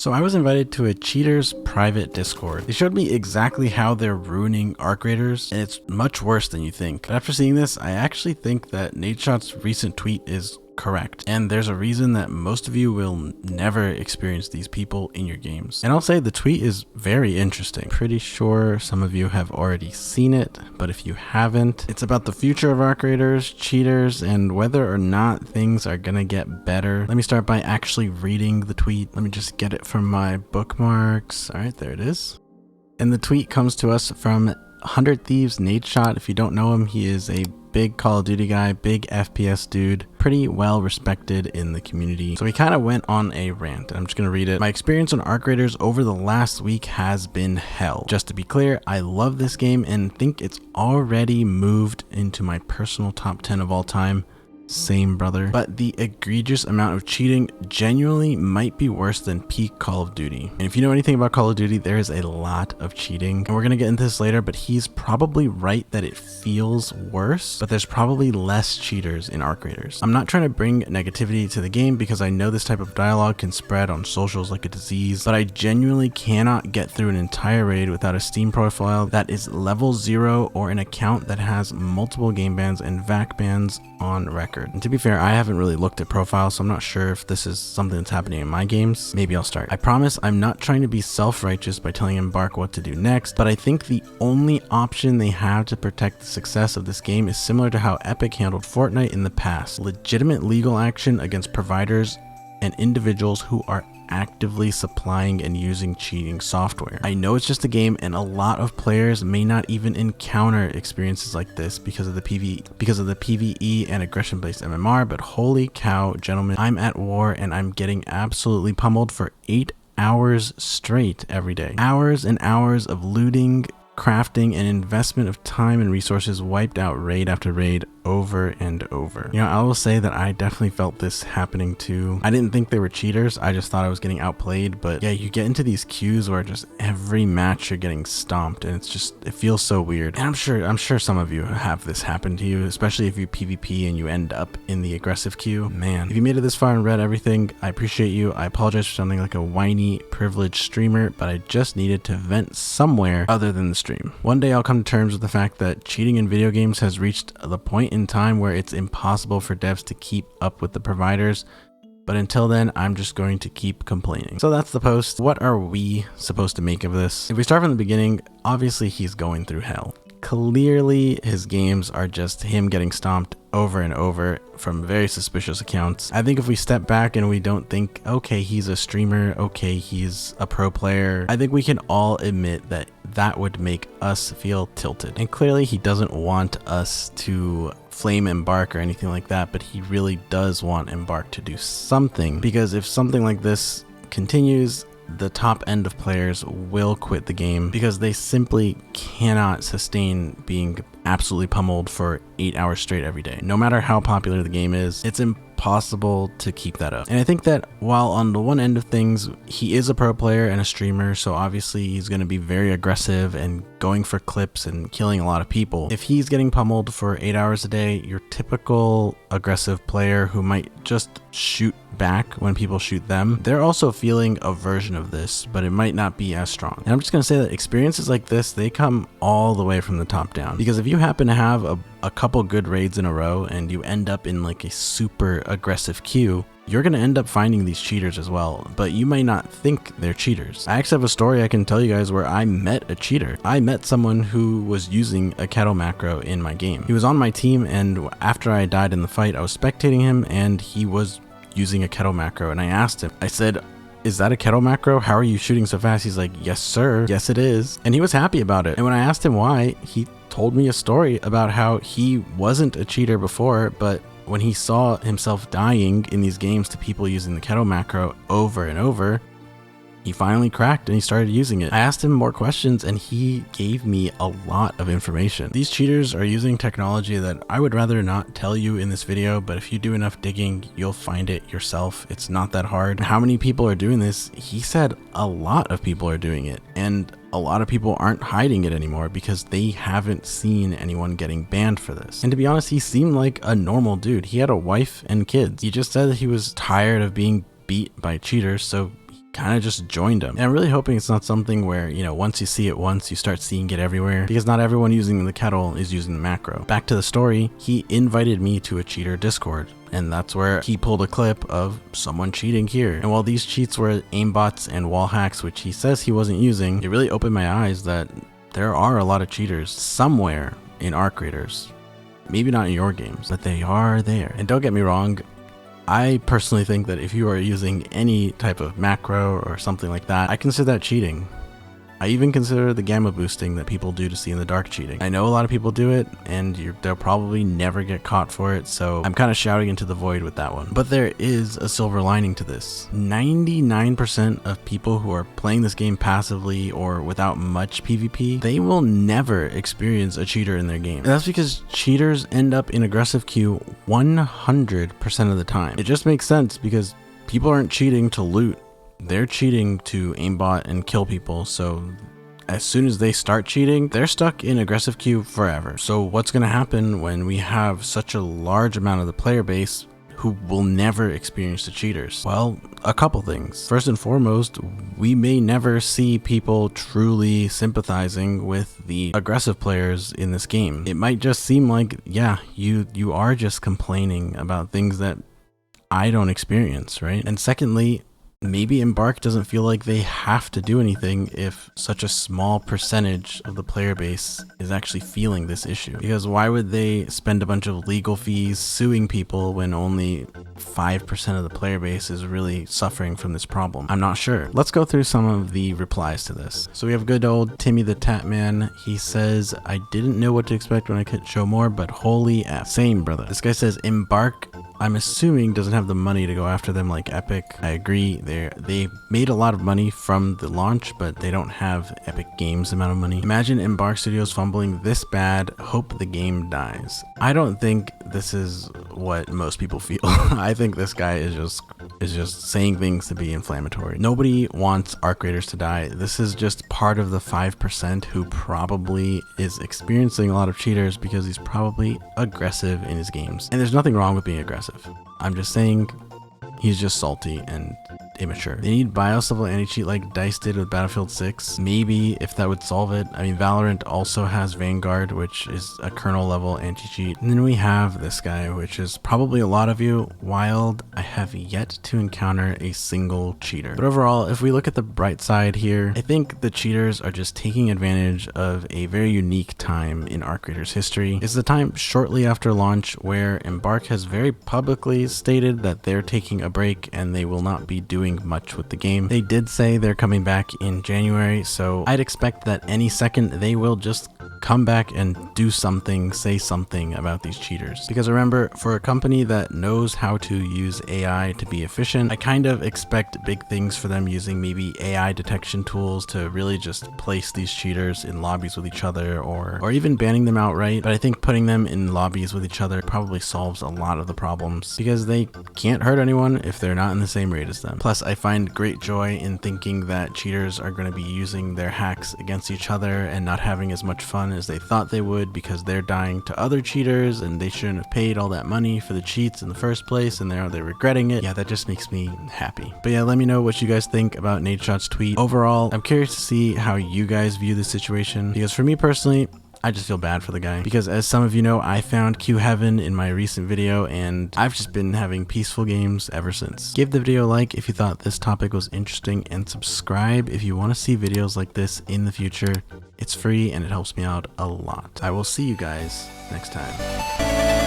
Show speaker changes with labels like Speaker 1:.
Speaker 1: So I was invited to a cheaters private Discord. They showed me exactly how they're ruining arc raiders, and it's much worse than you think. But after seeing this, I actually think that Nadeshot's recent tweet is correct, and there's a reason that most of you will never experience these people in your games. And I'll say the tweet is very interesting. Pretty sure some of you have already seen it, but if you haven't, it's about the future of arc raiders, cheaters, and whether or not things are gonna get better. Let me start by actually reading the tweet. Let me just get it from my bookmarks. All right, there it is. And the tweet comes to us from 100 Thieves Nadeshot. If you don't know him, he is a big Call of Duty guy, big FPS dude, pretty well respected in the community. So he kind of went on a rant, and I'm just gonna read it. My experience on arc raiders over the last week has been hell. Just to be clear, I love this game and think it's already moved into my personal top 10 of all time. Same, brother. But the egregious amount of cheating genuinely might be worse than peak Call of Duty. And if you know anything about Call of Duty, there is a lot of cheating. And we're gonna get into this later, but he's probably right that it feels worse, but there's probably less cheaters in arc raiders. I'm not trying to bring negativity to the game because I know this type of dialogue can spread on socials like a disease, but I genuinely cannot get through an entire raid without a Steam profile that is level 0 or an account that has multiple game bans and VAC bans on record. And to be fair, I haven't really looked at profiles, so I'm not sure if this is something that's happening in my games. Maybe I'll start. I promise I'm not trying to be self-righteous by telling Embark what to do next, but I think the only option they have to protect the success of this game is similar to how Epic handled Fortnite in the past. Legitimate legal action against providers and individuals who are actively supplying and using cheating software. I know it's just a game and a lot of players may not even encounter experiences like this because of the PvE and aggression based MMR, but holy cow, gentlemen, I'm at war and I'm getting absolutely pummeled for 8 hours straight every day. Hours and hours of looting, crafting, and investment of time and resources wiped out raid after raid over and over. You know, I will say that I definitely felt this happening too. I didn't think they were cheaters, I just thought I was getting outplayed, but yeah, you get into these queues where just every match you're getting stomped and it feels so weird. And I'm sure some of you have this happen to you, especially if you PvP and you end up in the aggressive queue. Man, if you made it this far and read everything, I appreciate you. I apologize for sounding like a whiny, privileged streamer, but I just needed to vent somewhere other than the stream. One day I'll come to terms with the fact that cheating in video games has reached the point in time where it's impossible for devs to keep up with the providers, but until then I'm just going to keep complaining. So that's the post. What are we supposed to make of this? If we start from the beginning, obviously he's going through hell. Clearly his games are just him getting stomped over and over from very suspicious accounts. I think if we step back and we don't think, okay, he's a streamer, okay, he's a pro player, I think we can all admit that that would make us feel tilted. And clearly he doesn't want us to flame Embark or anything like that, but he really does want Embark to do something, because if something like this continues, the top end of players will quit the game because they simply cannot sustain being absolutely pummeled for 8 hours straight every day. No matter how popular the game is, it's impossible to keep that up. And I think that while on the one end of things, he is a pro player and a streamer, so obviously he's going to be very aggressive and going for clips and killing a lot of people. If he's getting pummeled for 8 hours a day, your typical aggressive player who might just shoot back when people shoot them, they're also feeling a version of this, but it might not be as strong. And I'm just going to say that experiences like this, they come all the way from the top down. Because if you happen to have a couple good raids in a row and you end up in like a super aggressive queue, you're going to end up finding these cheaters as well, but you may not think they're cheaters. I actually have a story I can tell you guys where I met a cheater. I met someone who was using a kettle macro in my game. He was on my team, and after I died in the fight, I was spectating him and he was using a kettle macro, and I asked him, I said, "Is that a kettle macro? How are you shooting so fast?" He's like, "Yes, sir. Yes, it is." And he was happy about it. And when I asked him why, he told me a story about how he wasn't a cheater before, but when he saw himself dying in these games to people using the kettle macro over and over, he finally cracked and he started using it. I asked him more questions and he gave me a lot of information. These cheaters are using technology that I would rather not tell you in this video, but if you do enough digging, you'll find it yourself. It's not that hard. How many people are doing this? He said a lot of people are doing it, and a lot of people aren't hiding it anymore because they haven't seen anyone getting banned for this. And to be honest, he seemed like a normal dude. He had a wife and kids. He just said that he was tired of being beat by cheaters, so kind of just joined him. And I'm really hoping it's not something where, you know, once you see it once, you start seeing it everywhere, because not everyone using the kettle is using the macro. Back to the story, he invited me to a cheater Discord, and that's where he pulled a clip of someone cheating here. And while these cheats were aimbots and wall hacks, which he says he wasn't using, it really opened my eyes that there are a lot of cheaters somewhere in ARC creators. Maybe not in your games, but they are there. And don't get me wrong, I personally think that if you are using any type of macro or something like that, I consider that cheating. I even consider the gamma boosting that people do to see in the dark cheating. I know a lot of people do it, and they'll probably never get caught for it, so I'm kind of shouting into the void with that one. But there is a silver lining to this. 99% of people who are playing this game passively or without much PvP, they will never experience a cheater in their game. And that's because cheaters end up in aggressive queue 100% of the time. It just makes sense because people aren't cheating to loot. They're cheating to aimbot and kill people, so as soon as they start cheating, they're stuck in aggressive queue forever. So what's going to happen when we have such a large amount of the player base who will never experience the cheaters? Well, a couple things. First and foremost, we may never see people truly sympathizing with the aggressive players in this game. It might just seem like, yeah, you are just complaining about things that I don't experience, right? And secondly, maybe Embark doesn't feel like they have to do anything if such a small percentage of the player base is actually feeling this issue. Because why would they spend a bunch of legal fees suing people when only 5% of the player base is really suffering from this problem? I'm not sure. Let's go through some of the replies to this. So we have good old Timmy the Tat Man. He says, I didn't know what to expect when I could show more, but holy F. Same, brother. This guy says, Embark, I'm assuming, doesn't have the money to go after them like Epic. I agree. They made a lot of money from the launch, but they don't have Epic Games amount of money. Imagine Embark Studios fumbling this bad. Hope the game dies. I don't think this is what most people feel. I think this guy is just saying things to be inflammatory. Nobody wants ARC creators to die. This is just part of the 5% who probably is experiencing a lot of cheaters because he's probably aggressive in his games. And there's nothing wrong with being aggressive. I'm just saying he's just salty and immature. They need BIOS level anti-cheat like DICE did with Battlefield 6. Maybe if that would solve it. I mean, Valorant also has Vanguard, which is a kernel level anti-cheat. And then we have this guy, which is probably a lot of you. Wild, I have yet to encounter a single cheater. But overall, if we look at the bright side here, I think the cheaters are just taking advantage of a very unique time in ARC creators history. It's the time shortly after launch where Embark has very publicly stated that they're taking a break and they will not be doing much with the game. They did say they're coming back in January, so I'd expect that any second they will just come back and do something, say something about these cheaters. Because remember, for a company that knows how to use AI to be efficient, I kind of expect big things for them using maybe AI detection tools to really just place these cheaters in lobbies with each other, or even banning them outright. But I think putting them in lobbies with each other probably solves a lot of the problems because they can't hurt anyone if they're not in the same raid as them. Plus, I find great joy in thinking that cheaters are going to be using their hacks against each other and not having as much fun as they thought they would because they're dying to other cheaters and they shouldn't have paid all that money for the cheats in the first place and they're regretting it. Yeah, that just makes me happy. But yeah, let me know what you guys think about Nadeshot's tweet. Overall, I'm curious to see how you guys view the situation because for me personally, I just feel bad for the guy because as some of you know, I found Q Heaven in my recent video and I've just been having peaceful games ever since. Give the video a like if you thought this topic was interesting and subscribe if you want to see videos like this in the future. It's free and it helps me out a lot. I will see you guys next time.